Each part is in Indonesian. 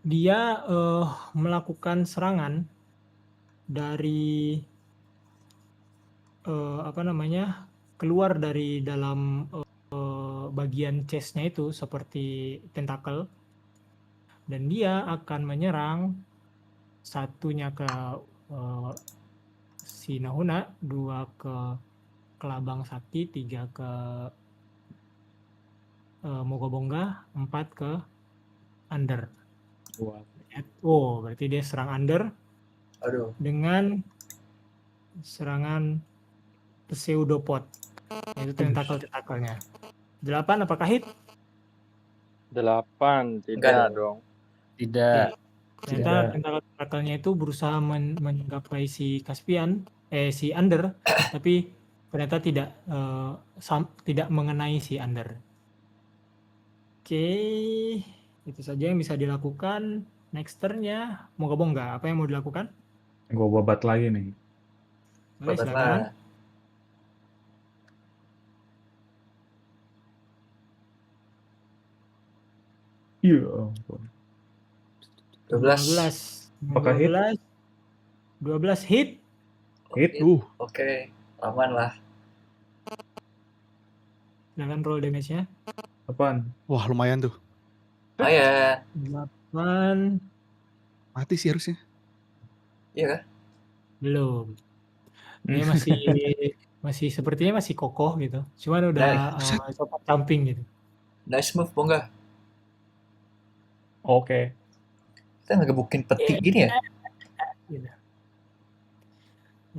Dia melakukan serangan dari keluar dari dalam bagian chest-nya itu seperti tentakel, dan dia akan menyerang satunya ke si Nahuna, dua ke Kelabang Sakti, tiga ke Mogobongga, empat ke Under. Oh, berarti dia serang Under. Aduh. Dengan serangan pseudopod, yaitu tentakel-tentakelnya. 8 apakah hit? 8, tidak Enggak dong. Tidak. Ternyata tentakel-tentakelnya itu berusaha menggapai si Caspian, si Under, tapi ternyata tidak mengenai si Under. Oke, itu saja yang bisa dilakukan. Next turn-nya, mau gabung nggak? Apa yang mau dilakukan? Gue babat lagi nih. Boleh, Babat silakan. lah. Iya ampun. 12. Apakah hit? 12 hit. Hit. Oke, aman lah. Silakan roll damage-nya. Apaan? Wah, lumayan tuh. Lumayan. 8. Mati sih harusnya. Iya kan? Belum. Dia masih sepertinya masih kokoh gitu. Cuman udah coba jumping gitu. Nice move, Bongga. Oke. Kita ngegebukin peti gini ya?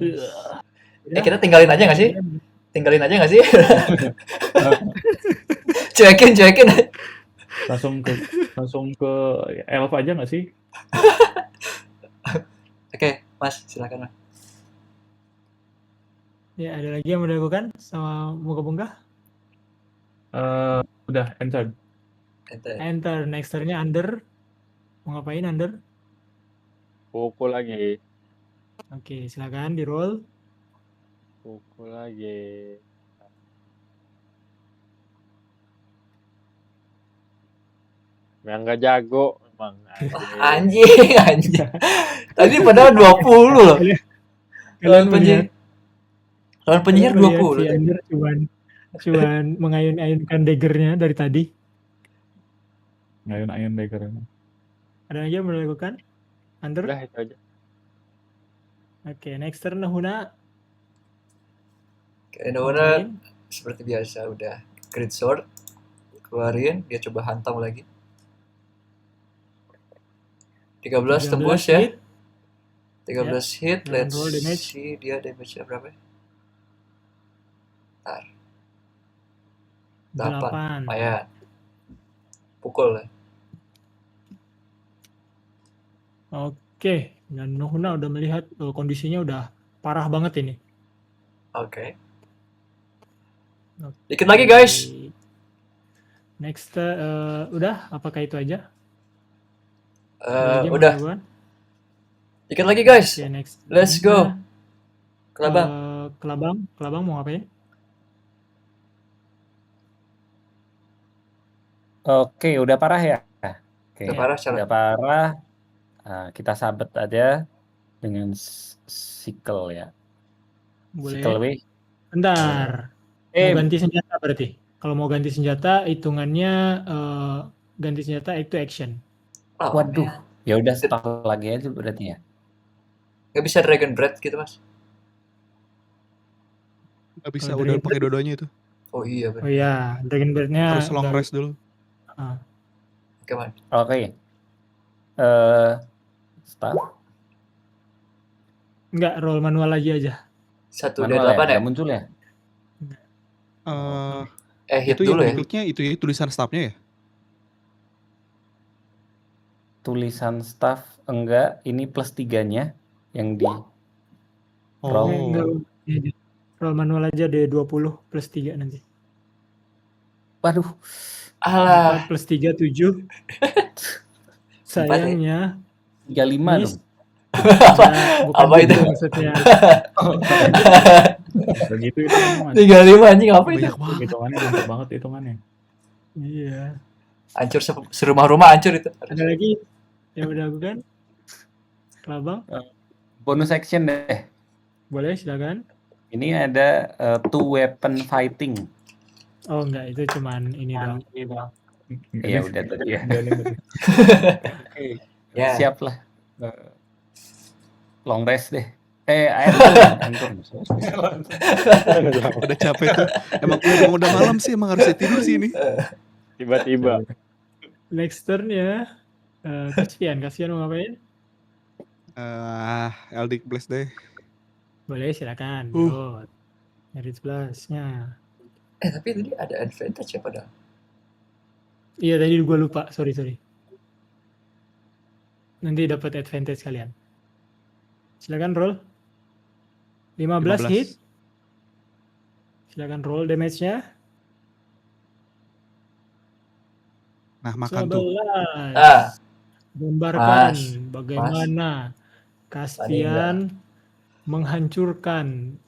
Gitu. Kita tinggalin aja nggak sih? Tinggalin aja nggak sih? cuekin. Langsung ke elf aja nggak sih? Oke, Mas, silakan Mas. Ya, ada lagi yang mau dilakukan sama Muka-Bunga? Udah, enter. Enter. Next turn-nya Under. Mau ngapain Under? Pukul lagi. Oke, silakan di-roll. Pukul lagi. Yang nggak jago emang. Anjing. Tadi padahal 20 loh. Lawan penyihir 20. Si Under cuman mengayun-ayunkan dagger-nya dari tadi. Ngayun-ayun dagger-nya. Ada lagi yang mau dilakukan? Under? Udah, itu aja. Oke, next turn Nahuna. Oke, Nahuna seperti biasa udah Great Sword keluarin, dia coba hantam lagi. 13 tembus ya. 13 hit, let's see dia damage-nya berapa ya? 8. Lumayan. Pukul lah. Oke, dan Nahuna udah melihat kondisinya udah parah banget ini. Oke. Dikit lagi guys. Next, udah? Apakah itu aja? Udah. Dikit lagi guys. Okay, next. Let's go. Kelabang. Kelabang mau ngapain? Oke, udah parah ya? Oke, udah parah. Nah, kita sabet aja dengan sickle ya. Boleh. Sickle W. Bentar. Mau ganti senjata berarti. Kalau mau ganti senjata, hitungannya ganti senjata itu action. Waduh, ya udah stop lagi aja berarti ya. Gak bisa Dragon Breath gitu mas? Gak bisa, udah pakai dua-duanya itu. Oh iya benar. Oh iya, Dragon Breath-nya harus long rest dulu. Oke man. Oke. Staff? Enggak, roll manual lagi aja. 1 dari 8 ya? Muncul ya? Hit itu dulu yang ya? kliknya itu ya tulisan staffnya ya? Tulisan staff enggak, ini plus 3-nya yang di roll. Enggak, roll manual aja deh 20 plus 3 nanti. Waduh. Alah. 4 plus 3 7. Sayangnya 35 dong. Apa itu maksudnya? Begitu itu kan. 35 anjing apa itu? Hitungannya mantap banget hitungannya. Iya. Hancur serumah-rumah hancur itu. Ada lagi? Yang udah lakukan? Kelabang? Bonus action deh. Boleh, silakan. Ini ada two weapon fighting. Oh enggak, itu cuman ini doang. Iya udah tadi ya. Nggak limit. Oke, Ya. siap lah. Long rest deh. Anchor. Udah capek tuh. Emang udah malam sih, emang harusnya tidur sih ini. Tiba-tiba. Next turn ya. Kasian mau ngapain? Eldritch Blast deh. Boleh, silakan. Good. Merit plus-nya. Tapi tadi ada advantage ya padahal. Iya, tadi gue lupa. Sorry. Nanti dapat advantage kalian. Silakan roll. 15 hit. Silakan roll damage-nya. Nah, makan tuh. 11. Gambarkan Mas. bagaimana Caspian menghancurkan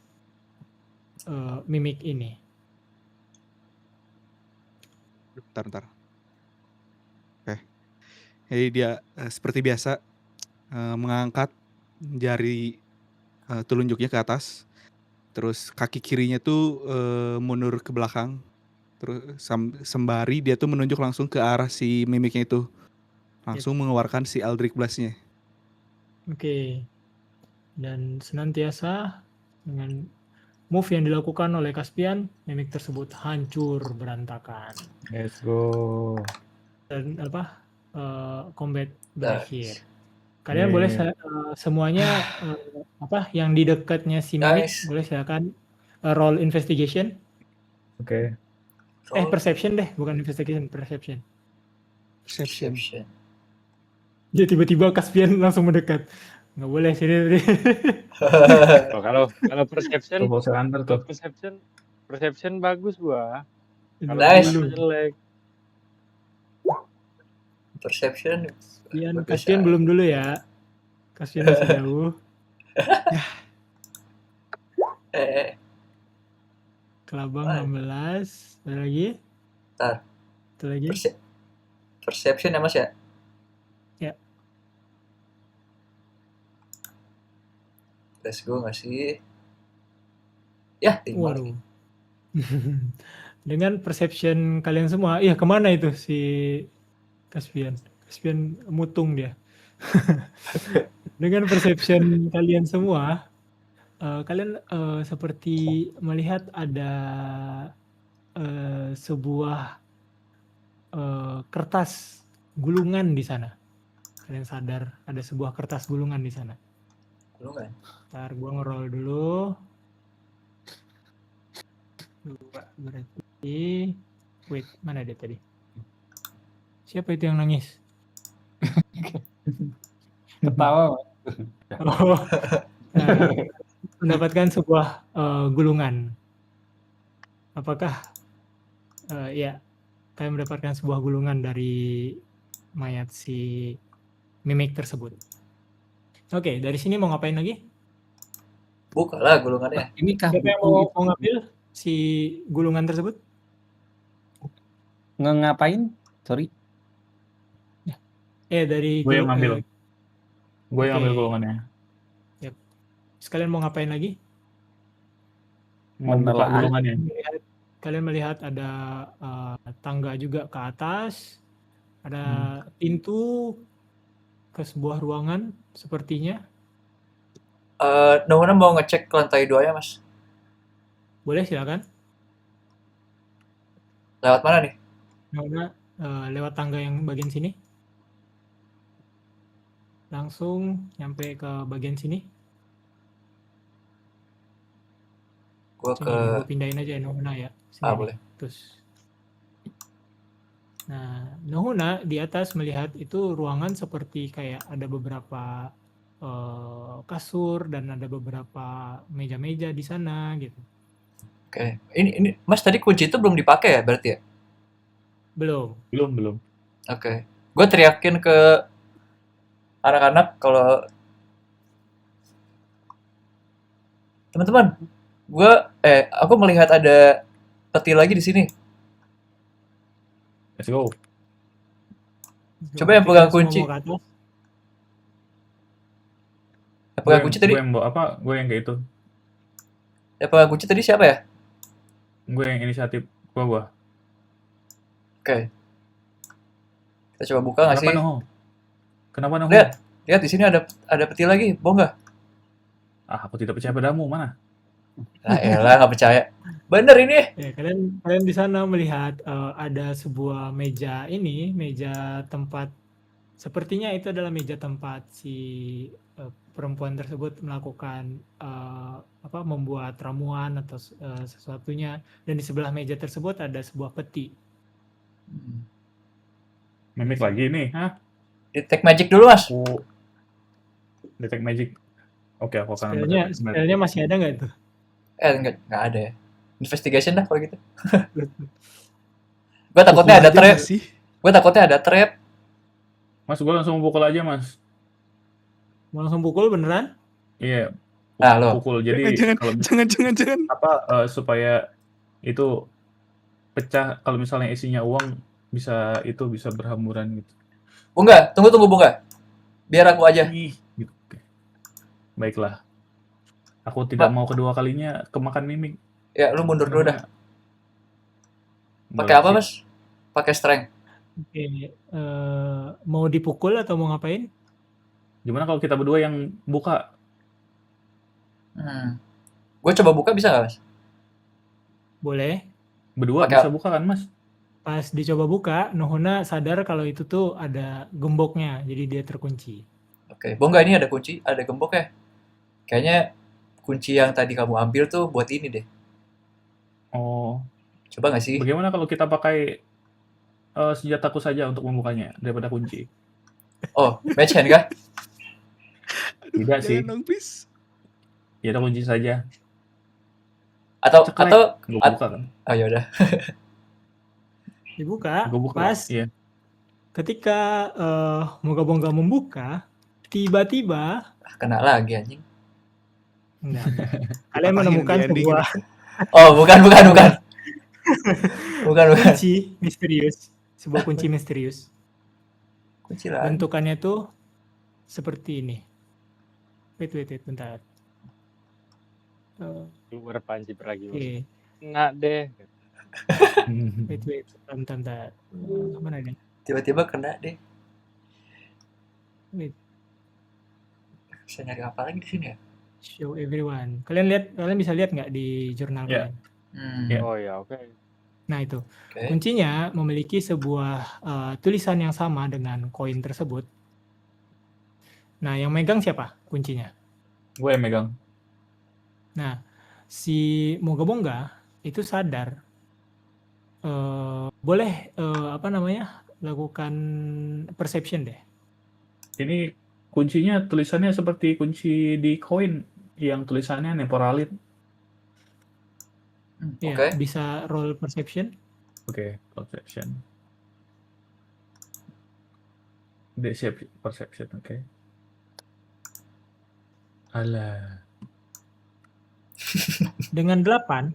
mimik ini. Bentar. Oke. Jadi dia seperti biasa mengangkat jari telunjuknya ke atas. Terus kaki kirinya tuh mundur ke belakang. Terus sembari dia tuh menunjuk langsung ke arah si mimiknya itu. Langsung mengeluarkan si Eldritch Blast-nya. Oke. Dan senantiasa dengan move yang dilakukan oleh Caspian, mimik tersebut hancur berantakan. Let's go. Dan combat berakhir. Nice. Kalian Yeah. boleh semuanya yang di dekatnya si mimik Nice. boleh silakan roll investigation. Oke. Perception deh, bukan investigation, perception. Perception. Dia tiba-tiba Caspian langsung mendekat. Nggak boleh sini. Oh, kalau perception, Tuh Hunter tuh. perception bagus gua. Kalau Nice. dulu jelek. Perception. bagus Caspian ya. belum dulu ya. Caspian masih jauh. Kelabang 16. Ada lagi? Ntar. Satu lagi. Perception ya Mas ya? Ya. Let's go nggak sih? Ya, 5 lagi. Waduh. Dengan perception kalian semua, iya kemana itu si Caspian? Caspian mutung dia. Dengan perception kalian semua, kalian seperti melihat ada sebuah kertas gulungan di sana. Kalian sadar ada sebuah kertas gulungan di sana. Gulungan. Ntar gua nge-roll dulu. 2 berarti. Wait, mana dia tadi? Siapa itu yang nangis? Ketawa. Oh, nah, mendapatkan sebuah gulungan. Apakah ya kalian mendapatkan sebuah gulungan dari mayat si mimik tersebut? Oke, dari sini mau ngapain lagi? Bukalah gulungannya. Ini kah Siapa yang buku mau ngambil si gulungan tersebut? ngapain? Sorry. Dari Gue yang ngambil. Gue yang Oke. ngambil golongannya. Sekalian mau ngapain lagi? Mau buka Menelaah. golongannya. Kalian melihat ada tangga juga ke atas, ada pintu ke sebuah ruangan sepertinya. Nona mau ngecek ke lantai 2 ya Mas? Boleh silakan. Lewat mana nih? Nona lewat tangga yang bagian sini. Langsung nyampe ke bagian sini. Gua Sini, ke gue pindahin aja Nohuna ya. Sini nih. boleh. Terus. Nah, Nohuna di atas melihat itu ruangan seperti kayak ada beberapa kasur dan ada beberapa meja-meja di sana gitu. Oke. Ini Mas tadi kunci itu belum dipakai ya berarti ya? Belum. Belum. Oke. Gue teriakin ke anak-anak kalau teman-teman, aku melihat ada peti lagi di sini. Let's go. Coba yang Ketika pegang semua kunci. mau ke atas, pegang kunci tadi? Gue yang bawa apa? Gue yang kayak itu. Ya pegang kunci tadi siapa ya? Gue yang inisiatif. Gue. Oke. Kita coba buka nggak sih? Kenapa Noho? Lihat di sini ada peti lagi, bohong nggak? Aku tidak percaya padamu, mana? Lah elah nggak percaya. Bener ini. Ya, kalian di sana melihat ada sebuah meja tempat, sepertinya itu adalah meja tempat si perempuan tersebut melakukan membuat ramuan atau sesuatunya, dan di sebelah meja tersebut ada sebuah peti. Mimik lagi nih, hah? Detect magic dulu mas. Detect magic. Oke, aku akan Spellnya masih ada nggak itu? Nggak ada ya. Investigation dah kalau gitu. Gue takutnya ada trap. Gue takutnya ada trap. Mas, gue langsung pukul aja, Mas. Mau langsung pukul beneran? Iya. Lo. Pukul. Jadi jangan. Supaya itu pecah, kalau misalnya isinya uang bisa berhamburan gitu. Bunga, tunggu Bunga. Biar aku aja. Gitu. Baiklah. Aku tidak mau kedua kalinya kemakan mimik. Ya, lu mundur dulu dah. Pakai apa, Mas? Pakai strength. Oke. Mau dipukul atau mau ngapain? Gimana kalau kita berdua yang buka? Gue coba buka bisa nggak, Mas? Boleh. Berdua bisa buka kan, Mas? Pas dicoba buka, Nohona sadar kalau itu tuh ada gemboknya, jadi dia terkunci. Oke, Bongga, ini ada kunci, ada gembok ya? Kayaknya kunci yang tadi kamu ambil tuh buat ini deh. Oh. Coba nggak sih? Bagaimana kalau kita pakai senjataku saja untuk membukanya daripada kunci? Oh, match hand kah? Tidak sih. Jangan dong, please. Ya, kita kunci saja. Atau gue buka kan? Oh, yaudah. Dibuka, buka, pas iya. ketika Moga-Bongga membuka, tiba-tiba kena lagi anjing. Enggak. Kalian menemukan sebuah Oh, bukan. kunci misterius. Sebuah kunci misterius. Kunci lah. Bentukannya tuh seperti ini. Wait, bentar. Keluar panci lagi. Oke. Nggak deh. Wait, bentar. Mana dia? Tiba-tiba kena deh. Wait. Bisa nyari apa lagi di sini ya? Show everyone. Kalian bisa lihat nggak di jurnal kalian? Oh ya, oke. Nah itu. Kuncinya memiliki sebuah tulisan yang sama dengan koin tersebut. Nah, yang megang siapa kuncinya? Gue yang megang. Nah, si Moga-Bongga itu sadar. Boleh lakukan perception deh. Ini kuncinya tulisannya seperti kunci di koin yang tulisannya Neporalit. Ya, bisa roll perception. Oke, perception. Perception, oke. Alah. Dengan 8,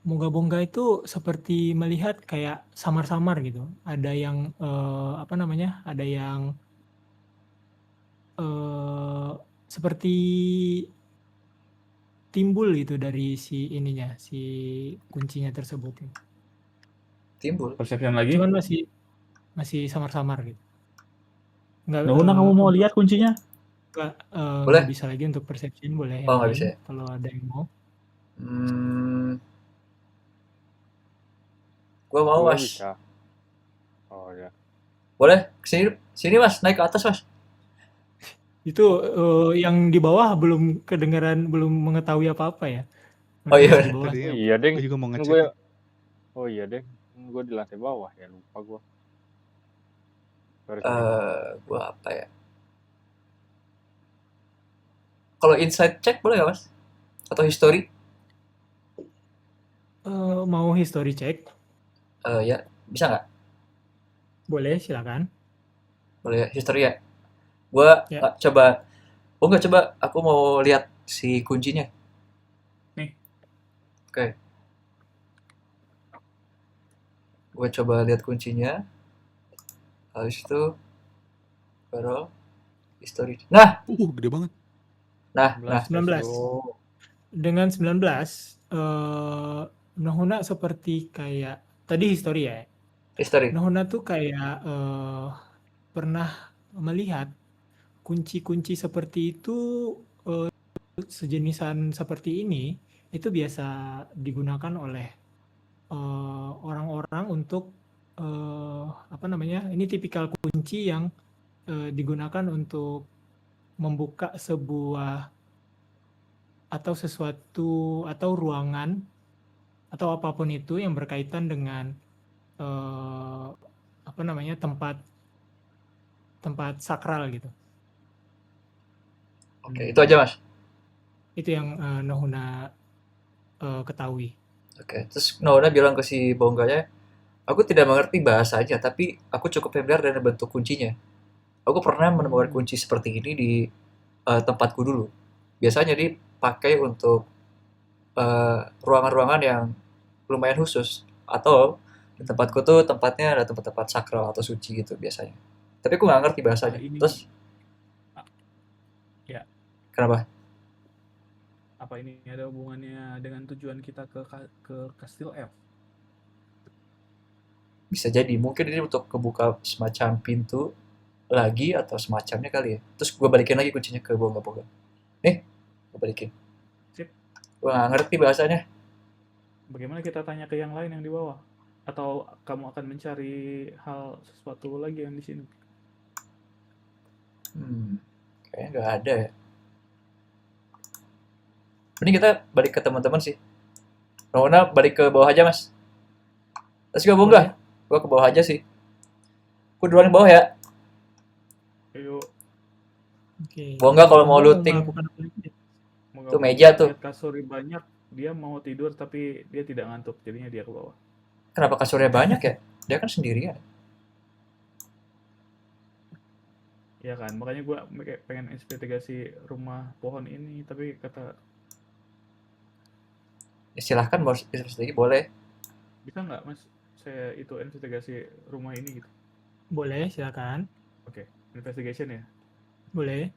Moga-Bongga itu seperti melihat kayak samar-samar gitu. Ada yang ada yang seperti timbul gitu dari si kuncinya tersebut. Timbul. Perception lagi? Cuman masih samar-samar gitu. Nona, kamu mau lihat kuncinya? Boleh. Nggak bisa lagi untuk perception, boleh. Oh, nggak bisa ya? Kalau ada yang mau. Gue mau, Mas. Bisa. Oh ya. Boleh? Sini Mas, naik ke atas, Mas. Itu yang di bawah belum kedengaran, belum mengetahui apa-apa ya. Oh iya. Iya, Deng. Gue juga mau ngecek. Oh iya, Deng. Gue di lantai bawah ya, lupa gue. Gue apa ya? Kalau inside check boleh nggak, Mas? Atau history? Mau history check? Ya, bisa nggak? Boleh, silakan. Boleh history ya. Gue coba. Nggak coba. Aku mau lihat si kuncinya. Nih. Oke. Gue coba lihat kuncinya. Habis itu baru. History. Nah, Gede banget. nah. 19. Oh, Dengan 19, Nohuna seperti kayak tadi history ya. History. Nohuna tuh kayak pernah melihat kunci-kunci seperti itu, sejenisan seperti ini itu biasa digunakan oleh orang-orang untuk apa namanya? Ini tipikal kunci yang digunakan untuk membuka sebuah atau sesuatu atau ruangan atau apapun itu yang berkaitan dengan apa namanya tempat sakral gitu. Oke, itu aja Mas. Itu yang Nohuna ketahui. Oke, terus Nohuna bilang ke si Bongganya, aku tidak mengerti bahasanya, tapi aku cukup familiar dengan bentuk kuncinya. Aku pernah menemukan kunci seperti ini di tempatku dulu. Biasanya dipakai untuk ruangan-ruangan yang lumayan khusus. Atau di tempatku tuh tempatnya ada tempat-tempat sakral atau suci gitu biasanya. Tapi aku nggak ngerti bahasanya. Ini Terus, ya, kenapa? apa ini ada hubungannya dengan tujuan kita ke Kastil Elf? Bisa jadi, mungkin ini untuk kebuka semacam pintu lagi atau semacamnya kali ya. Terus gue balikin lagi kuncinya ke Bongga-Bongga. Nih, gue balikin. Sip. Gue nggak ngerti bahasanya. Bagaimana kita tanya ke yang lain yang di bawah? Atau kamu akan mencari hal sesuatu lagi yang di sini? Kayaknya nggak ada ya. Mending kita balik ke teman-teman sih. Nohuna balik ke bawah aja mas. Terus gue Bongga. Gue ke bawah aja sih. Gue duluan ke bawah ya. Ayo, Oke. Bongga kalau mau Bongga looting. melakukan apa lagi? Tuh meja tuh. lihat kasur banyak, dia mau tidur tapi dia tidak ngantuk, jadinya dia ke bawah. Kenapa kasurnya banyak ya? Dia kan sendirian. Ya kan, makanya gue pengen investigasi rumah pohon ini, tapi kata Ya, silahkan mau investigasi boleh. bisa nggak mas saya itu investigasi rumah ini gitu? Boleh, silakan. Oke, investigation ya. Boleh.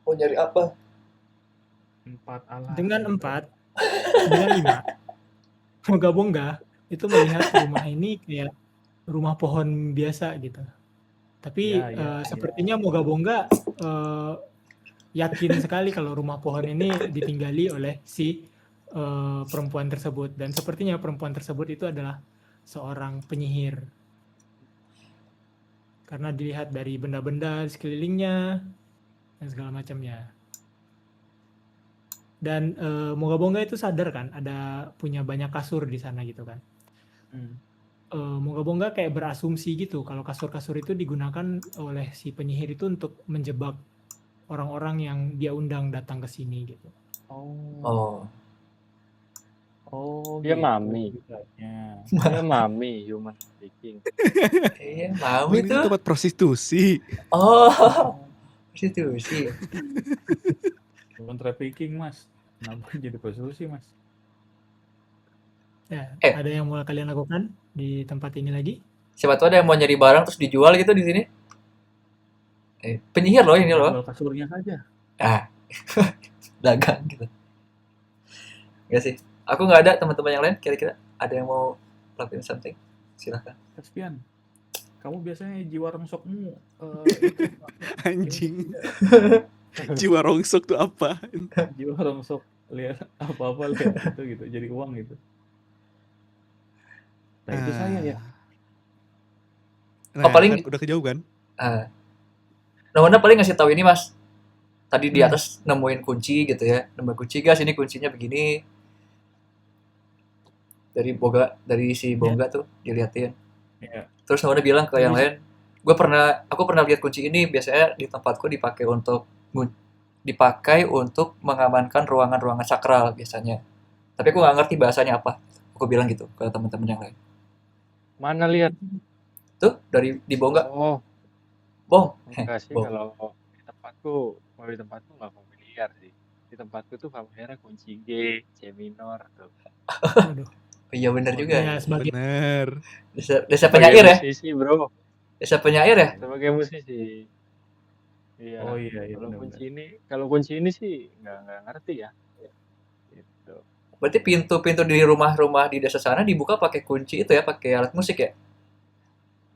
Mau nyari apa? 4 alas. Dengan 4, dengan 5, Bongga itu melihat rumah ini kayak rumah pohon biasa gitu. Tapi sepertinya Bongga yakin sekali kalau rumah pohon ini ditinggali oleh si perempuan tersebut, dan sepertinya perempuan tersebut itu adalah seorang penyihir karena dilihat dari benda-benda di sekelilingnya dan segala macamnya. Dan Bongga itu sadar kan ada punya banyak kasur di sana gitu kan. Bongga kayak berasumsi gitu kalau kasur-kasur itu digunakan oleh si penyihir itu untuk menjebak orang-orang yang dia undang datang ke sini gitu. dia gitu mami. ceritanya. Dia mami, human speaking. Iya, Oh, mami ini tuh. tempat prostitusi. Oh, prostitusi. Bukan trafficking mas, kenapa jadi prostitusi mas? Ya, ada yang mau kalian lakukan di tempat ini lagi? Siapa tahu ada yang mau nyari barang terus dijual gitu di sini. Penyihir loh ini loh. Jual kasurnya saja. Dagang gitu. Enggak sih. Aku nggak ada, teman-teman yang lain kira-kira ada yang mau lakuin something? Silahkan. Kaspian, kamu biasanya jiwa rongsokmu Anjing. Jiwa rongsok tuh apa? jiwa rongsok lihat apa-apa lihat itu gitu jadi uang gitu. Nah itu saya ya. Nah, paling- kan udah kejauh kan? Nohuna paling ngasih tahu ini mas. Tadi di atas nemuin kunci gitu ya. Nemuin kunci guys, ini kuncinya begini. Dari si Bongga tuh diliatin. Iya. Terus Nohuna bilang ke yang lain, aku pernah lihat kunci ini biasanya di tempatku dipakai untuk mengamankan ruangan-ruangan sakral biasanya. Tapi aku nggak ngerti bahasanya apa. Aku bilang gitu ke teman-teman yang lain. Mana lihat? Tuh di Bongga. Oh, Bong. enggak sih Bong. kalau di tempatku nggak familiar sih. Di tempatku tuh familiarnya kunci G, C minor tuh. Waduh. Iya benar juga. Ya, sebagai Bener. Desa penyair ya? Musisi bro. Desa penyair ya? Sebagai musisi. Iya. Oh iya, iya Kalau benar-benar. kunci ini sih nggak ngerti ya. Gitu. Berarti pintu-pintu di rumah-rumah di desa sana dibuka pakai kunci itu ya, pakai alat musik ya?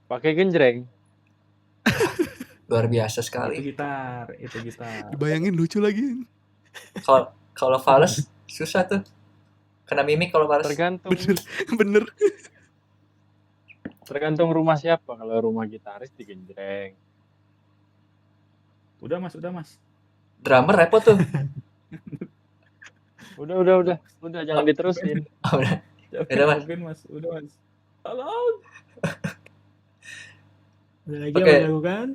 Pakai genjreng. Luar biasa Itu sekali. gitar, itu gitar. Dibayangin lucu lagi. Kalau kalau fales susah tuh. Kena mimik kalau fales. Tergantung Bener. tergantung rumah siapa. Kalau rumah gitaris digenjreng. Udah Mas, udah Mas. Drummer repot tuh. Udah jangan diterusin. Udah, Capek udah, Mas. mungkin Mas, udah Mas. Halo. Ada lagi Oke. yang mau dilakukan?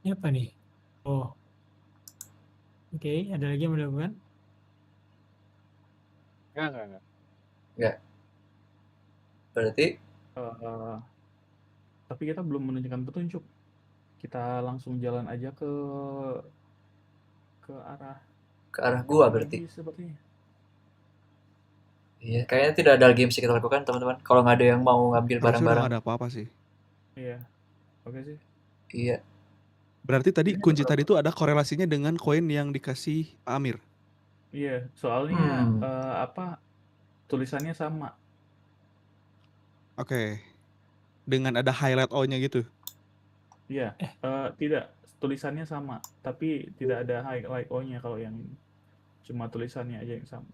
Ini apa nih? Oh. Oke, ada lagi yang mau dilakukan? Enggak. Berarti Eh, tapi kita belum menunjukkan petunjuk. Kita langsung jalan aja ke arah ke arah gua yang berarti. tadi sepertinya. Iya, kayaknya tidak ada lagi yang bisa kita lakukan, teman-teman. Kalau nggak ada yang mau ngambil Harusnya udah barang-barang. nggak ada apa-apa sih. Iya. Oke sih. Iya. Berarti tadi Ini kunci ada tadi itu ada korelasinya dengan koin yang dikasih Pak Amir. Iya, soalnya Hmm. tulisannya sama. Oke. Dengan ada highlight O-nya gitu. Iya, tidak, tulisannya sama, tapi tidak ada highlight O-nya kalau yang ini. Cuma tulisannya aja yang sama.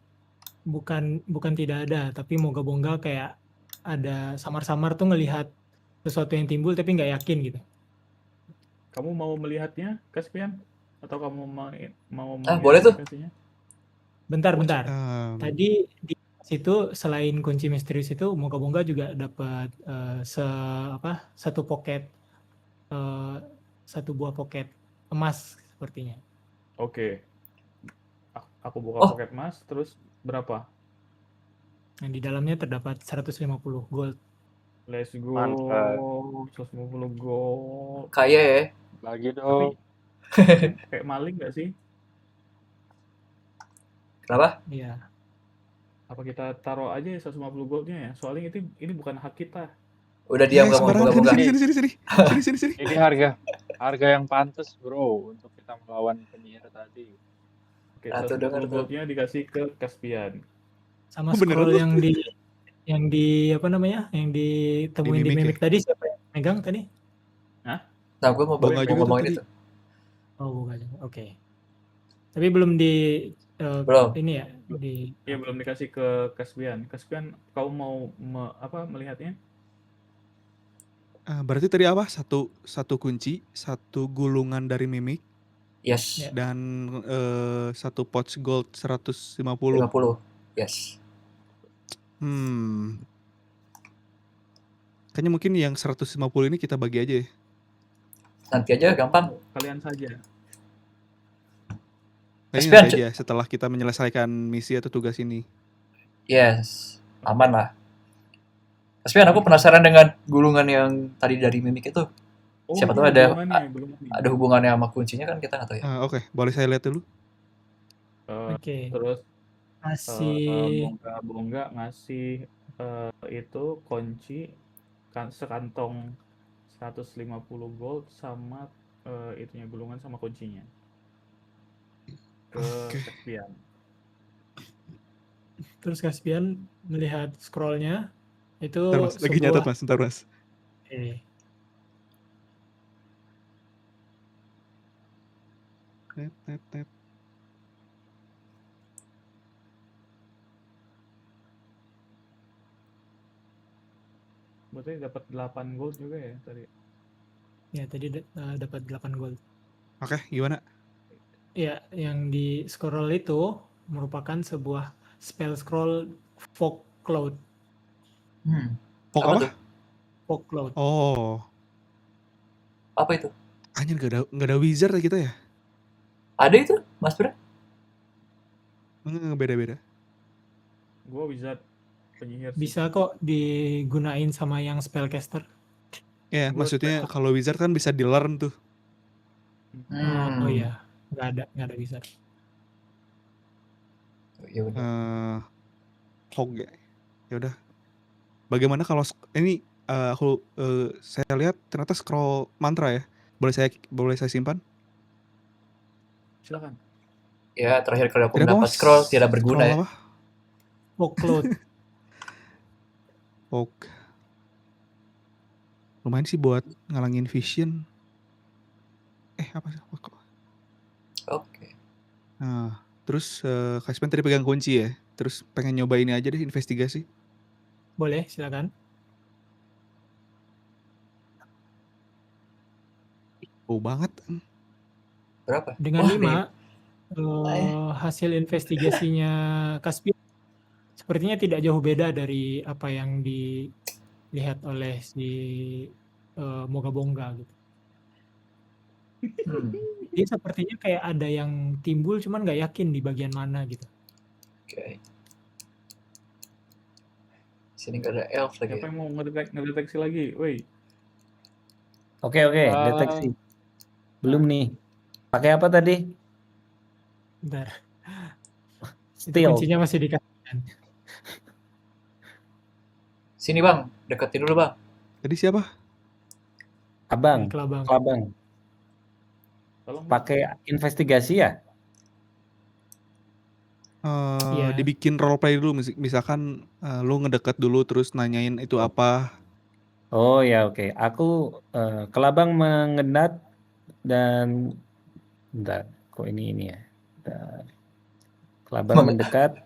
Bukan tidak ada, tapi moga-moga kayak ada samar-samar tuh ngelihat sesuatu yang timbul tapi nggak yakin gitu. Kamu mau melihatnya, Caspian? Atau kamu mau Boleh tuh. mengidentifikasinya? Bentar. Em, Tadi di situ selain kunci misterius itu moga-moga juga dapat satu pocket satu buah pocket emas sepertinya. Oke. Aku buka Oh. pocket emas, terus berapa? Yang di dalamnya terdapat 150 gold. Let's go. Mantap. 150 gold. Kaya ya. Bagi Tapi dong. kayak maling nggak sih? Kenapa? Iya. Apa kita taruh aja ya 150 goldnya ya? Soalnya ini bukan hak kita. Udah diam, nggak mau sembarangan. moga-moga. Sini. Ini harga yang pantas, bro, untuk kita melawan penyihir tadi. Oke, Tuh, dengar 150 tuh. goldnya dikasih ke Caspian. Sama Oh, beneran scroll tuh? yang di apa namanya? Yang ditemuin di Di mimik mimik tadi siapa yang megang tadi? Nah, gue mau Bunga juga tuh ngomongin tadi. itu. Oh, bukan. Oke. Tapi belum di Belum. ini ya, di Iya, belum dikasih ke Caspian. Caspian, kau mau melihatnya? Berarti tadi apa? Satu kunci, satu gulungan dari mimik, Yes. Ya. dan satu pouch gold 150. 50. Yes. Kayaknya mungkin yang 150 ini kita bagi aja ya. Nanti aja gampang. Kalian saja. Kayaknya Caspian, nanti aja setelah kita menyelesaikan misi atau tugas ini. Yes. Aman lah. Caspian, aku penasaran dengan gulungan yang tadi dari mimik itu. Oh, Siapa tahu iya, ada gulungannya. ada hubungannya sama kuncinya kan, kita nggak tahu ya. Oke, boleh saya lihat dulu? Oke. Terus Kasih bongga ngasih itu kunci sekantong 150 gold sama itunya gulungan sama kuncinya ke Oke. Caspian. terus Caspian melihat scrollnya itu Bentar mas, lagi nyatet mas, bentar mas. Oke. Tet. Berarti dapat 8 gold juga ya tadi. Ya, tadi dapat 8 gold. Oke, gimana? Ya, yang di scroll itu merupakan sebuah spell scroll Fog Cloud. Fog Apa apa? tuh? Fog Cloud. Oh, Apa itu? anjir nggak ada wizard ya kita ya? Ada itu, Mas Bro? Beda-beda. Gua wizard penyihir. Bisa kok digunain sama yang spellcaster. Ya, Gua maksudnya kalau wizard kan bisa di learn tuh. Oh iya, nggak ada wizard. Ya udah. Fog ya. Ya udah. Bagaimana kalau ini saya lihat ternyata scroll mantra ya. boleh saya simpan? Silakan. Ya, terakhir kali aku Tidak apa, mendapat Mas. scroll tidak berguna Scroll ya. apa? Workload. Oke. Lumayan sih buat ngalangin vision. Apa sih? Oke. Nah, terus Kaspen tadi pegang kunci ya. Terus pengen nyoba ini aja deh, investigasi. Boleh, silakan. Oh banget. Berapa? Dengan Wah, 5, eh. hasil investigasinya Caspian sepertinya tidak jauh beda dari apa yang dilihat oleh si Mogabongga gitu. Jadi sepertinya kayak ada yang timbul, cuman nggak yakin di bagian mana gitu. Oke. Sini nggak ada elf lagi. Siapa yang mau ngedeteksi lagi? Woi. Oke, deteksi. Belum nih. Pakai apa tadi? Bentar. Itu Stealth. kuncinya masih dikasihkan. Sini bang, deketin dulu bang. Tadi siapa? Abang, Kelabang. Tolong Bang. pakai investigasi ya? Iya. Dibikin role play dulu, misalkan lu ngedeket dulu terus nanyain itu apa. Oh ya, oke. Aku Kelabang mengendat dan bentar, kok ini ya. Bentar. Kelabang mendekat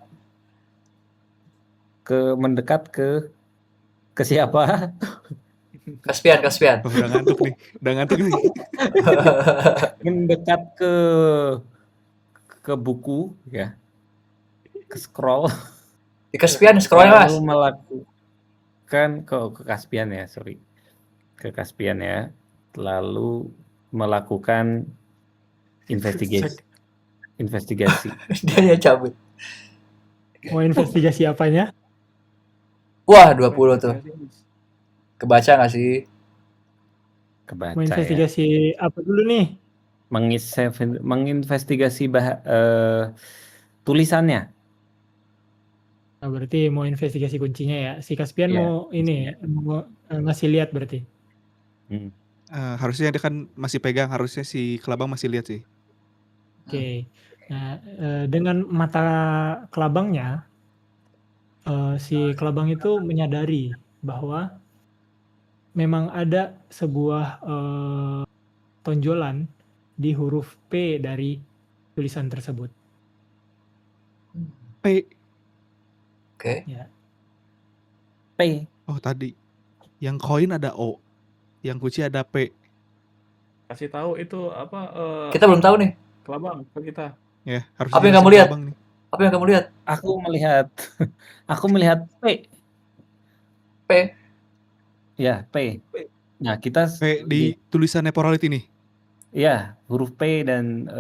ke siapa? Caspian. Oh, udah ngantuk nih. Mendekat ke buku ya. Ke scroll. Di Caspian scrollnya mas. Lalu melakukan ke Caspian ya, sorry. Ke Caspian ya. Lalu melakukan investigasi. Dia yang cabut. Mau investigasi apanya? Wah 20 tuh. Kebaca nggak sih? Kebaca Mau investigasi apa dulu nih? Menginvestigasi tulisannya. Nah, berarti mau investigasi kuncinya ya. Si Caspian Iya, mau ini mau ngasih lihat berarti. Harusnya dia kan masih pegang, harusnya si Kelabang masih lihat sih. Oke. Nah, dengan mata Kelabangnya, si Kelabang itu menyadari bahwa memang ada sebuah tonjolan di huruf P dari tulisan tersebut. P. Oke. Ya. P. Oh tadi. Yang koin ada O. Yang kunci ada P. Kasih tahu itu apa? Kita belum tahu nih. Kelabang ke kita. Ya, harus Apa yang kamu lihat? Apa yang kamu lihat? Aku melihat P. P. Ya, P. Nah, kita P di tulisan Neporality nih. Iya, huruf P dan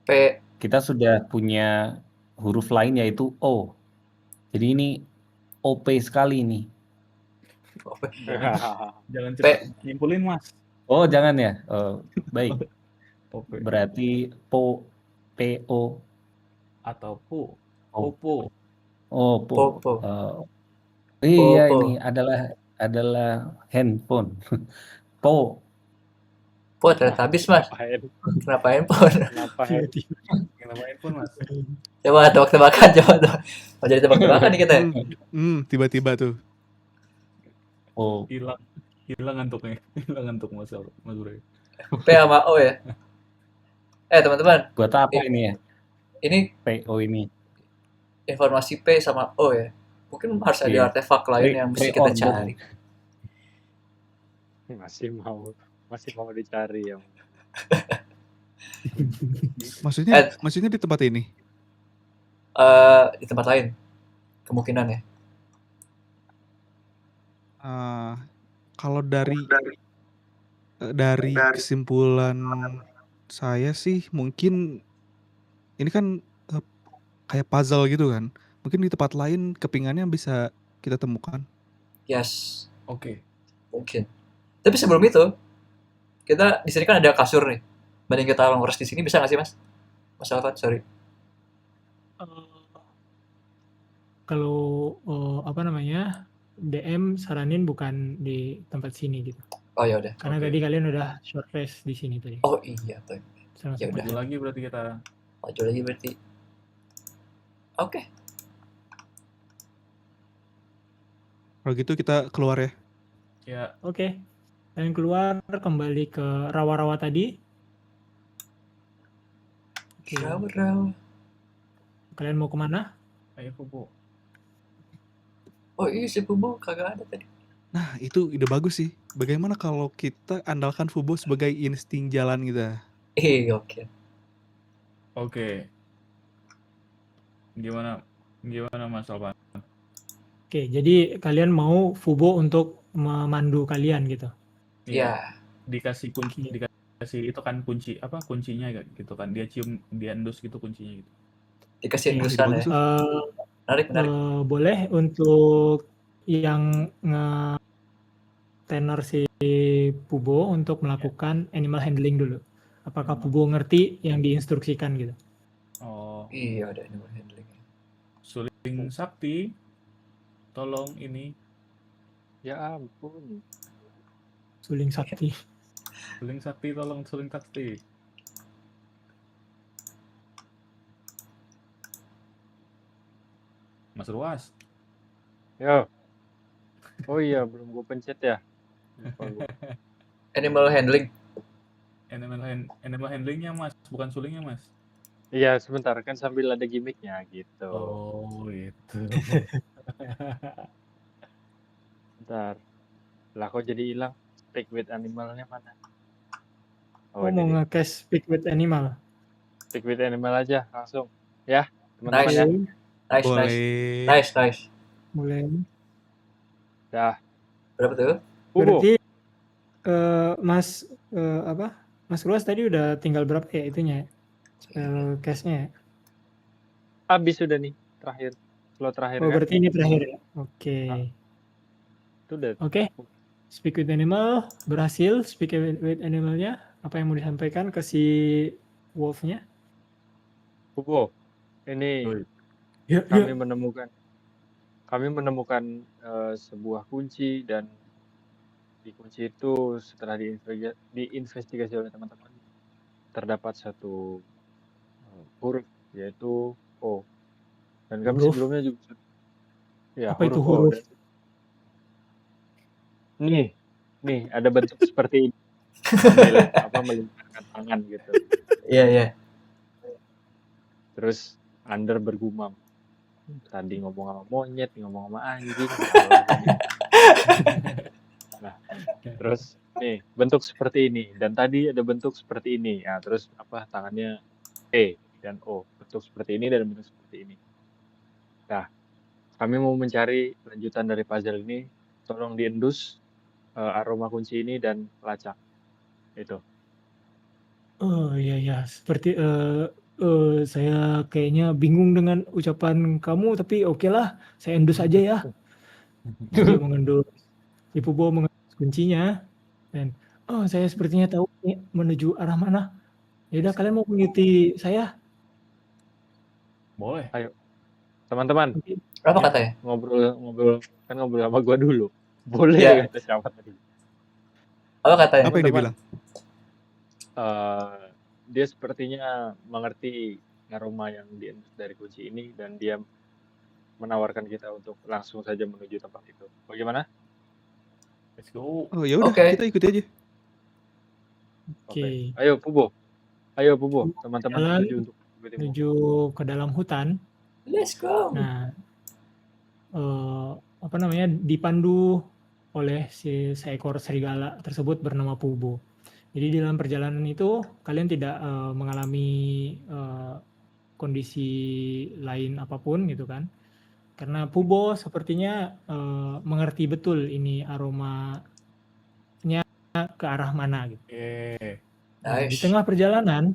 P. Kita sudah punya huruf lain yaitu O. Jadi ini OP sekali nih. Jangan cepat nyimpulin mas. Oh jangan ya. Baik. Berarti PO atau PO. Popo. Iya ini adalah handphone. Po ternyata habis mas. Kenapa handphone? Kenapa handphone mas? Coba tebak-tebakan, mau jadi tebak-tebakan nih kita. Tiba-tiba tuh. Oh. Hilang ngantuknya. Hilang ngantuk mas Ure. P sama O ya. Teman-teman. Buat apa ini ya? Ini PO ini. Informasi P sama O ya. Mungkin harus ada artefak lain yang mesti kita cari. Masih mau dicari yang. Maksudnya di tempat ini? Di tempat lain. Kemungkinan ya. Kalau dari kesimpulan saya sih mungkin ini kan kayak puzzle gitu kan. Mungkin di tempat lain kepingannya bisa kita temukan. Yes. Oke. Mungkin. Tapi sebelum itu, kita di sini kan ada kasur nih. Banding kita long rest di sini bisa nggak sih mas? Mas Alfat, sorry. Kalau DM saranin bukan di tempat sini gitu. Oh ya udah. Karena Oke. tadi kalian udah short rest di sini tadi. Oh iya tuh. Sama Ya udah. Maju lagi berarti kita. Maju lagi berarti. Oke. Kalau gitu kita keluar ya. Ya, Oke. Kalian keluar kembali ke rawa-rawa tadi. Oke. Rawa-rawa. Kalian mau kemana? ayo Fubo. Oh iya si Fubo kagak ada tadi. Nah, itu ide bagus sih. Bagaimana kalau kita andalkan Fubo sebagai insting jalan kita? Oke. Oke. Gimana Mas Alvan? Oke, jadi kalian mau Fubo untuk memandu kalian gitu. Ya. Dikasih kunci, Oke. dikasih itu kan kuncinya gitu kan. Dia cium, dia endus gitu kuncinya gitu. Dikasih Oke. Wah, ide endusan bagus ya. tuh. Menarik. Boleh untuk yang tenor si Fubo untuk melakukan animal handling dulu. Apakah Fubo ngerti yang diinstruksikan gitu? Oh, Iya ada animal handling. suling sakti. Tolong ini Ya ampun. Suling sakti. suling sakti, tolong suling sakti. Mas Ruas. Yo. Oh iya, belum gue pencet ya. Lupa gue. Animal handling. Animal handlingnya Mas, bukan sulingnya Mas. Iya, sebentar kan sambil ada gimmicknya gitu. Oh gitu. Bentar. Lah kok jadi hilang? Speak with animalnya mana? Oh, ini mau dia. nge-cast speak with animal. Speak with animal aja langsung. Ya, teman-teman ya. Nice. Boleh. Nice. Mulai. Dah. Berapa tuh? Fubo. Berarti Mas Mas Ruas tadi udah tinggal berapa ya itunya? Spell cast-nya ya? Habis sudah nih, terakhir. Slot terakhir Oh, kan? berarti ini terakhir ya? Oke. Itu udah. Oke. Speak with animal berhasil. Speak with animalnya. Apa yang mau disampaikan ke si wolf-nya? Fubo. Ini Ya, kami menemukan sebuah kunci, dan di kunci itu setelah diinvestigasi oleh teman-teman terdapat satu huruf, yaitu O. Dan kami Huruf? sebelumnya juga Apa itu huruf O. huruf? Nih ada bentuk seperti ini. Melingkarkan tangan gitu. Iya. Terus Under bergumam. Tadi ngomong sama monyet, ngomong sama anjing. Nah, terus nih bentuk seperti ini, dan tadi ada bentuk seperti ini. Nah, terus tangannya E dan O, bentuk seperti ini dan bentuk seperti ini. Nah, kami mau mencari lanjutan dari puzzle ini. Tolong diendus aroma kunci ini dan lacak. Itu. Oh iya, seperti saya kayaknya bingung dengan ucapan kamu, tapi oke lah, saya endus aja ya. Dia mengendus, si Fubo mengendus kuncinya, dan saya sepertinya tahu nih menuju arah mana. Ya udah, kalian mau mengikuti saya? Boleh. Ayo, teman-teman. Apa katanya? Ngobrol sama gua dulu. Boleh Ya. kata siapa tadi? Apa katanya? Apa yang dia bilang? Dia sepertinya mengerti aroma yang diendus dari kunci ini, dan dia menawarkan kita untuk langsung saja menuju tempat itu. Bagaimana? Let's go. Oh ya udah, Oke. kita ikuti aja. Oke. Ayo Fubo, teman-teman Jalan menuju ke dalam hutan. Let's go. Nah, dipandu oleh si seekor serigala tersebut bernama Fubo. Jadi di dalam perjalanan itu kalian tidak mengalami kondisi lain apapun gitu kan. Karena Fubo sepertinya mengerti betul ini aromanya ke arah mana gitu. Nah, di Nice. tengah perjalanan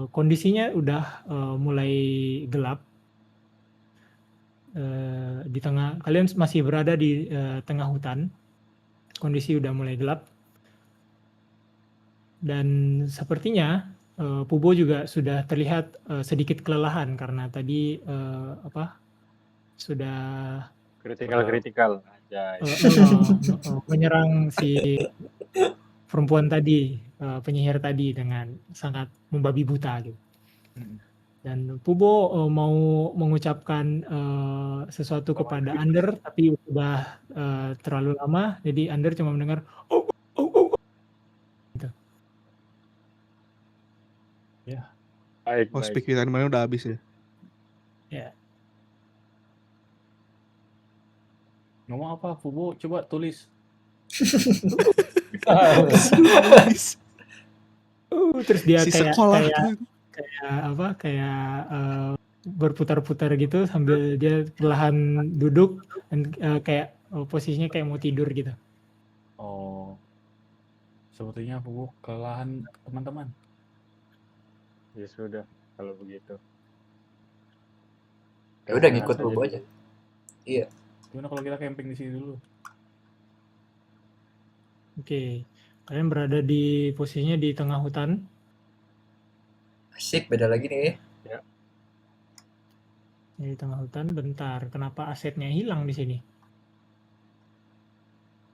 kondisinya udah mulai gelap. Di tengah kalian masih berada di tengah hutan. Kondisi udah mulai gelap. Dan sepertinya Fubo juga sudah terlihat sedikit kelelahan karena tadi sudah Kritikal aja. Menyerang si perempuan tadi, penyihir tadi dengan sangat membabi buta gitu. Dan Pubo mau mengucapkan sesuatu kepada Under, tapi udah terlalu lama, jadi Under cuma mendengar oh, oh, oh, oh. Gitu. Baik, Oh, baik. speak kita kemarin udah habis ya. Ya. Ngomong apa, Fubo? Coba tulis. Habis. Terus dia Si kayak sekolah kayak tuh. kayak apa? Kayak berputar-putar gitu sambil dia perlahan duduk dan kayak posisinya kayak mau tidur gitu. Oh, sepertinya Fubo kelelahan teman-teman. Ya sudah, kalau begitu. Ya udah Kita ngikut istirahat Bobo saja aja. dulu. Iya. Gimana kalau kita camping di sini dulu? Oke. Kalian berada di posisinya di tengah hutan. Asik, beda lagi nih. Di tengah hutan, bentar. Kenapa asetnya hilang di sini?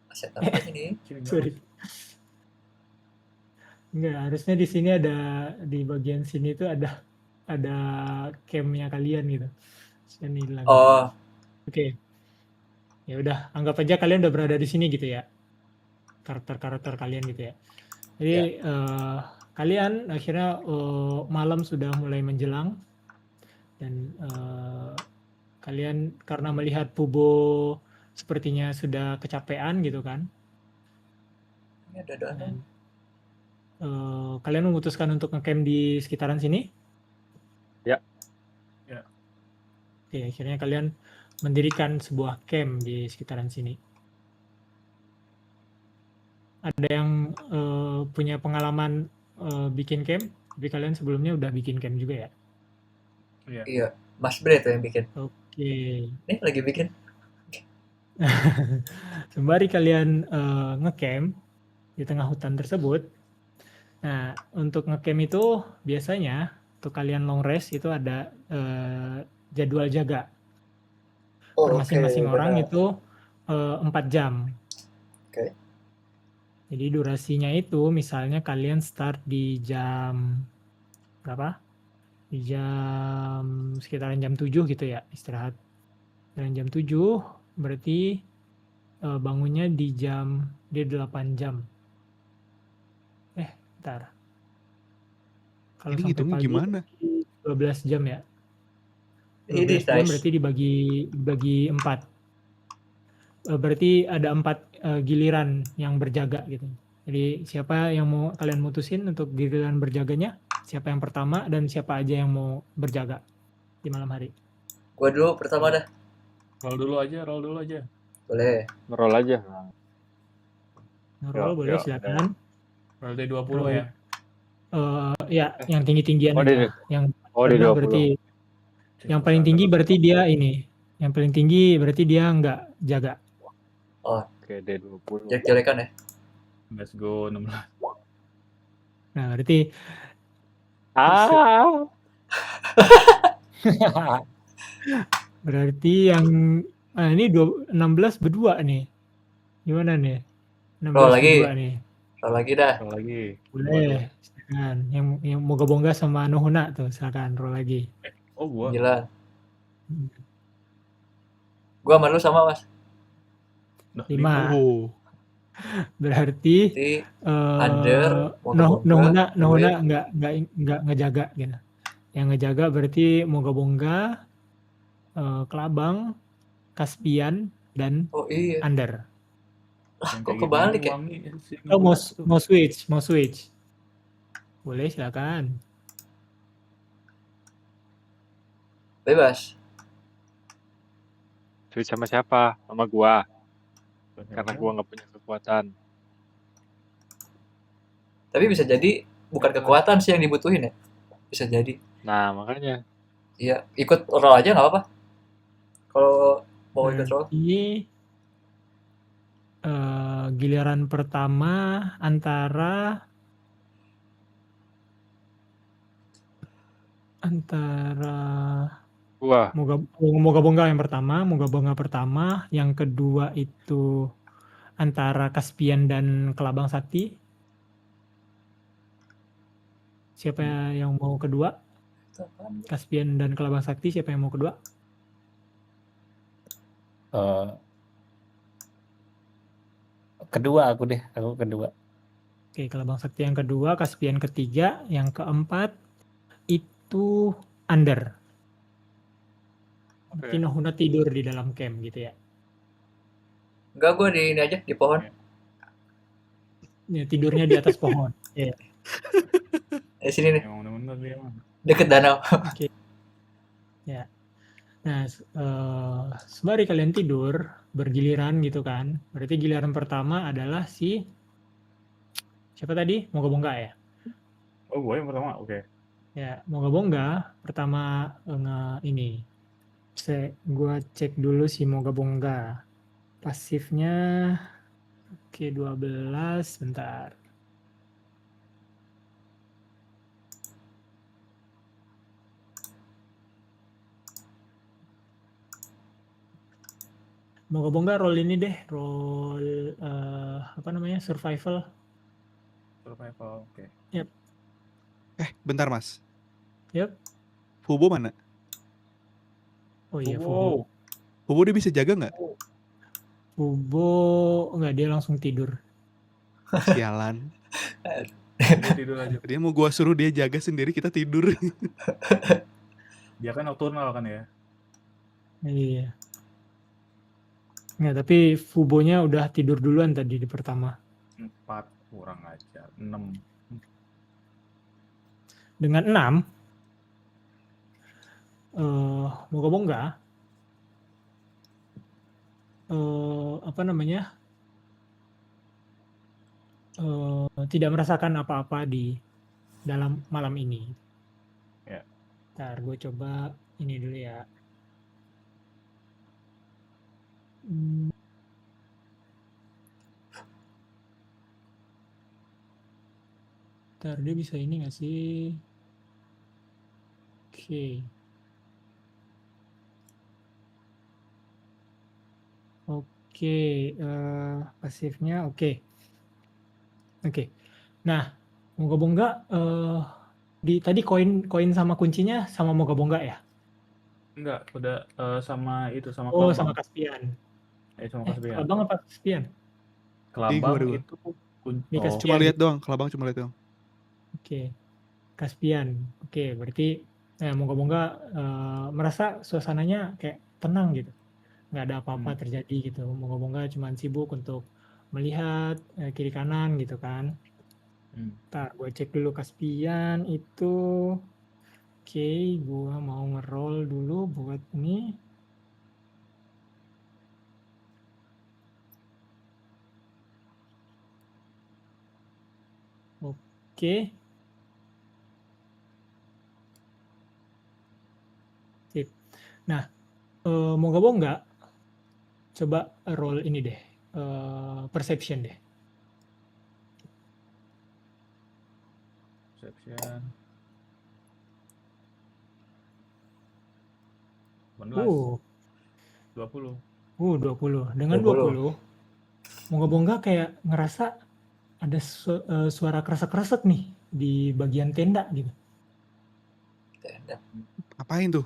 Aset apa ini? Sini, Sorry. Enggak, harusnya di sini ada, di bagian sini tuh ada campnya kalian gitu. Saya hilang. Oh, Oke. Ya udah, anggap aja kalian udah berada di sini gitu ya. Karakter-karakter kalian gitu ya. Jadi kalian akhirnya malam sudah mulai menjelang dan kalian karena melihat Pubo sepertinya sudah kecapean gitu kan. ini ada danau. Dan, kalian memutuskan untuk ngecamp di sekitaran sini? Ya. Ya. Oke, akhirnya kalian mendirikan sebuah camp di sekitaran sini. Ada yang punya pengalaman bikin camp? Tapi kalian sebelumnya udah bikin camp juga ya? Iya, Mas Bre tuh yang bikin. Oke. Nih lagi bikin. Sembari kalian ngecamp di tengah hutan tersebut, nah untuk ngecamp itu biasanya untuk kalian long rest itu ada jadwal jaga. Per masing-masing orang itu 4 jam. Oke. Jadi durasinya itu misalnya kalian start di jam berapa? Di jam sekitaran jam 7 gitu ya istirahat. Dan jam 7 berarti bangunnya di 8 jam. Bentar. Kalau Ini sampai hitungnya pagi gimana? 12 jam ya. Ini 12 jam nice. berarti dibagi 4. Berarti ada 4 giliran yang berjaga gitu. Jadi siapa yang mau kalian mutusin untuk giliran berjaganya? Siapa yang pertama dan siapa aja yang mau berjaga di malam hari? Gua dulu pertama dah. Roll dulu aja. Boleh. Ngerol aja. Ngerol boleh Yuk, silakan. Roll D20 Roll. ya. Ya, yang tinggi-tinggian Oh, aja. Yang di rendah 20. berarti yang paling tinggi berarti dia ini. Yang paling tinggi berarti dia nggak jaga. Oke, D20. Jelek-jelekan ya. Let's go 16. Nah, berarti berarti yang ini 16 berdua nih. Gimana nih? 16 Roll lagi. berdua nih. Roll lagi dah. Roll lagi. Boleh. Silakan. Yang moga-moga sama Nohuna tuh, silakan roll lagi. Oh, gua. Gila. Gua sama lu sama, Mas. 5. Oh. Berarti Jadi Under, Nohuna Moga-Bonga, nggak ngejaga gitu. Yang ngejaga berarti Moga-Bonga, Kelabang, Kaspian, dan Oh iya. Under. Lah, Yang kok kayak kebalik ya? wangi, si Oh, Nohuna mau tuh. switch. Boleh, silakan. Bebas. Switch sama siapa? Sama gua. Karena gua nggak punya kekuatan. Tapi bisa jadi bukan kekuatan sih yang dibutuhin ya. Bisa jadi. Nah, makanya. Iya, ikut roll aja nggak apa-apa. Kalau mau ikut roll. Ini giliran pertama antara Gua. Moga Bongga yang pertama, Moga Bongga pertama, yang kedua itu antara Caspian dan Kelabang Sakti. Siapa yang mau kedua? Caspian dan Kelabang Sakti, siapa yang mau kedua? Kedua aku kedua. Oke, Kelabang Sakti yang kedua, Caspian ketiga, yang keempat itu Under. Oke. Berarti Nohuna tidur di dalam camp gitu ya. Enggak, gue di ini aja di pohon. Ya, tidurnya di atas pohon. Ya. Di sini nih, Emang bener-bener dia mah. deket danau. Oke. Ya. Nah, sembari kalian tidur bergiliran gitu kan. Berarti giliran pertama adalah si siapa tadi? Moga Bongga ya. Oh, gue yang pertama. Oke. Ya, Moga Bongga pertama ini. Gua cek dulu si Moga Bongga. Pasifnya oke 12, bentar. Moga Bongga roll ini deh, roll apa namanya? Survival. Survival. Oke. Bentar Mas. Yep. Fubo mana? Oh iya, Wow. Fubo dia bisa jaga nggak? Fubo enggak, dia langsung tidur. Sialan. Dia tidur aja. Dia mau gua suruh dia jaga sendiri, kita tidur. Dia kan nocturnal kan ya. Iya. Nggak, tapi Fubonya udah tidur duluan tadi di pertama. 4 kurang ajar. 6. Dengan 6, Moga Bongga apa namanya? Tidak merasakan apa-apa di dalam malam ini. Ya. Ntar gue coba ini dulu ya. Ntar dia bisa ini nggak sih? Oke. Oke, pasifnya oke. Oke. Nah, Moga Bongga tadi koin sama kuncinya sama Moga Bongga ya? Enggak, udah sama itu sama Oh, Kelabang. sama Caspian. Sama Caspian. Kelabang apa Caspian? Kelabang Dua. itu Di oh, Caspian. Cuma lihat doang, Kelabang cuma lihat doang. Oke. Caspian. Oke, berarti Moga Bongga merasa suasananya kayak tenang gitu. Nggak ada apa-apa terjadi gitu. Moga Bongga cuma sibuk untuk melihat kiri kanan gitu kan. Ntar gue cek dulu Caspian itu. Oke, gue mau nge-roll dulu buat ini. Oke. Sip. Nah, Moga Bongga coba roll ini deh. Perception deh. Perception. 18. 20. 20. Dengan 20. Moga Bongga kayak ngerasa ada suara kresek-kresek nih di bagian tenda gitu. Tenda. Apain tuh?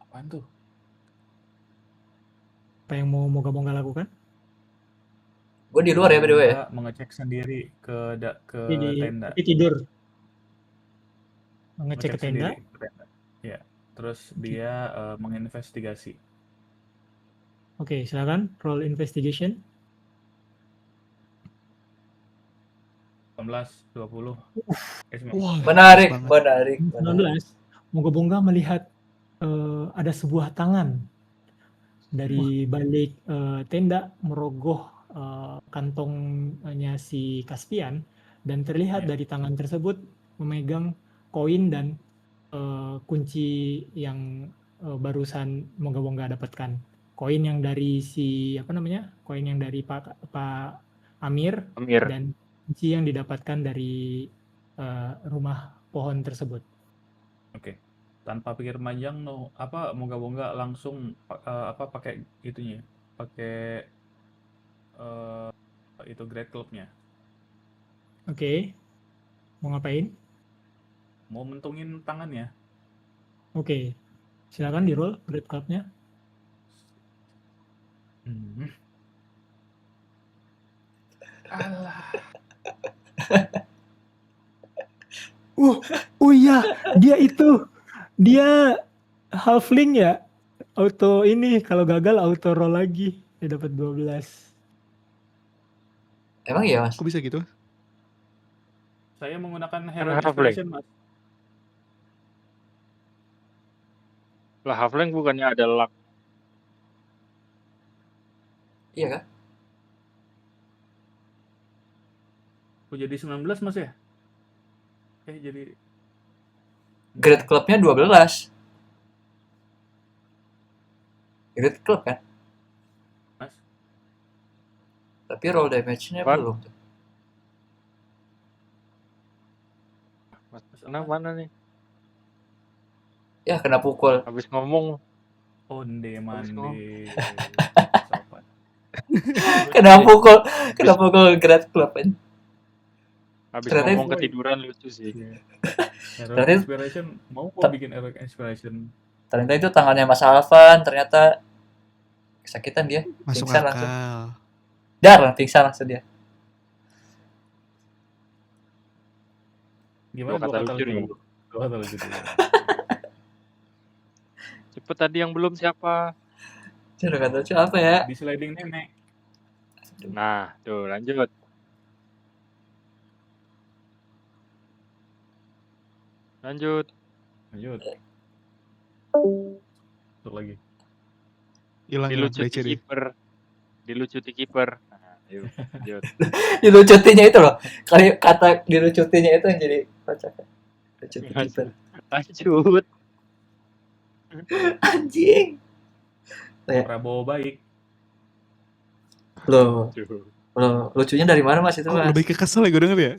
Apaan tuh? Apa yang mau Moga Bongga lakukan? Gue di luar ya, by the way. Mengecek sendiri ke tenda. Tapi tidur. Ngecek ke tenda. Ya. Terus dia menginvestigasi. Oke, silakan roll investigation. 19, 20. Wah, Menarik. 19. Moga Bongga melihat ada sebuah tangan dari balik tenda merogoh kantongnya si Caspian, dan terlihat dari tangan tersebut memegang koin dan kunci yang barusan Moga Bongga dapatkan. Koin yang dari si koin yang dari Pak Amir. Dan kunci yang didapatkan dari rumah pohon tersebut. Oke. tanpa pikir panjang moga-moga langsung pakai itunya, pakai itu Great Club-nya. Oke. Mau ngapain? Mau mentungin tangannya. Oke. Silakan di roll Great Club-nya. Alah. Oh iya, dia halfling ya. Auto ini kalau gagal auto roll lagi. Dia dapat 12. Emang iya, Mas? Kok bisa gitu? Saya menggunakan Heroic halfling. Inspiration, Mas. Lah halfling bukannya ada luck. Iya kan? Oh, jadi 19, Mas ya? Jadi Great Club-nya 12. Great Club kan? Mas. Tapi roll damage-nya Apaan? belum. Mas Senang mana nih? Ya, kena pukul. Habis ngomong Onde ngomong. mande. Sopan. Kena pukul Great Club kan? habis Ternyata ngomong itu- ketiduran lucu sih. Iya. Ternyata- Heroic Inspiration mau kok bikin Heroic Inspiration. Ternyata itu tangannya Mas Alvan, ternyata kesakitan dia. Masuk Pingsan langsung. akal. Pingsan langsung dia. Gimana Dua kata lucu nih. dulu? Dua kata lucu dulu. Cepet tadi yang belum siapa? Saya udah kata lucu apa ya? Di sliding nenek. Nah, tuh lanjut. Lanjut. Lanjut. Untuk lagi. Hilang Dilucuti DC deh. kiper. Dilucuti kiper. Nah, yuk, lanjut. Dilucutinya itu loh. Kali kata dilucutinya itu yang jadi kocak. Lucuti kiper. Lanjut. Anjing. Ya. Prabowo baik. Loh, Tuh. lucunya dari mana Mas itu, Oh, Mas? lebih ke kesel ya gue denger ya.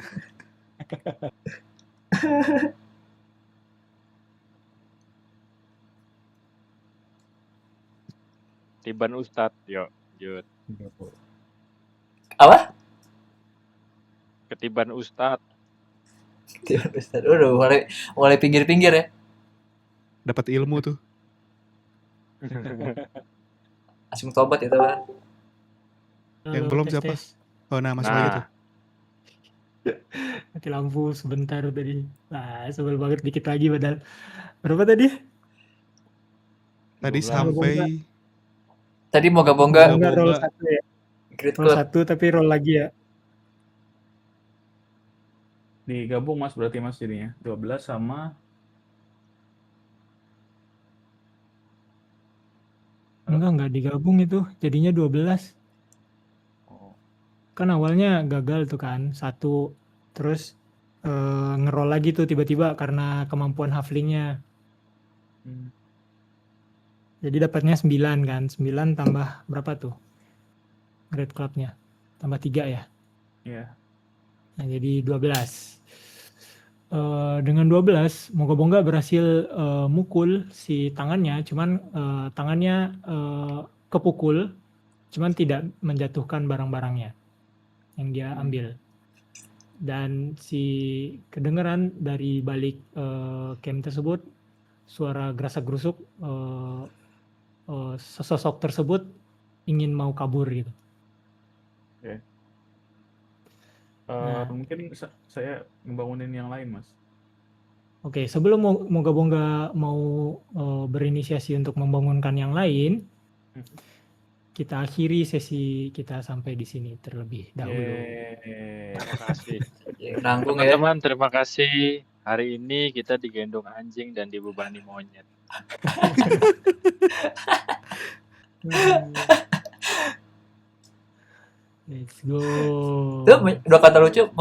Tiban Ustadz. Yuk, lanjut. Apa? Ketiban Ustadz. Udah mulai pinggir-pinggir ya. Dapat ilmu tuh. Langsung tobat itu kan. Yang Halo, belum tes, siapa? tes. Oh, nah masuk lagi tuh. Nah, Mati lampu sebentar tadi. Nah, sebel banget dikit lagi padahal. Berapa tadi? Tadi 12. sampai Tadi moga-moga Enggak roll Moga-moga. 1 ya. Great Roll Club. 1 tapi roll lagi ya. Digabung Mas berarti Mas jadinya. 12 sama Enggak digabung itu. Jadinya 12. oh, Kan awalnya gagal tuh kan. 1 terus ngeroll lagi tuh tiba-tiba karena kemampuan halflingnya. Jadi dapatnya 9 kan. 9 tambah berapa tuh? Great Club-nya. Tambah 3 ya. iya. Nah, jadi 12. Dengan 12, moga-moga berhasil mukul si tangannya, cuman tangannya kepukul, cuman tidak menjatuhkan barang-barangnya yang dia ambil. Dan si kedengeran dari balik camp tersebut, suara gerasak-gerusuk sesosok tersebut ingin mau kabur gitu. Nah. Mungkin saya ngebangunin yang lain Mas. Oke, sebelum moga-moga mau berinisiasi untuk membangunkan yang lain, kita akhiri sesi kita sampai di sini terlebih dahulu. Yeay. Terima kasih. Nanggung ya. Teman-teman, terima kasih. Hari ini kita digendong anjing dan dibebani monyet. Let's go. Itu udah kata lucu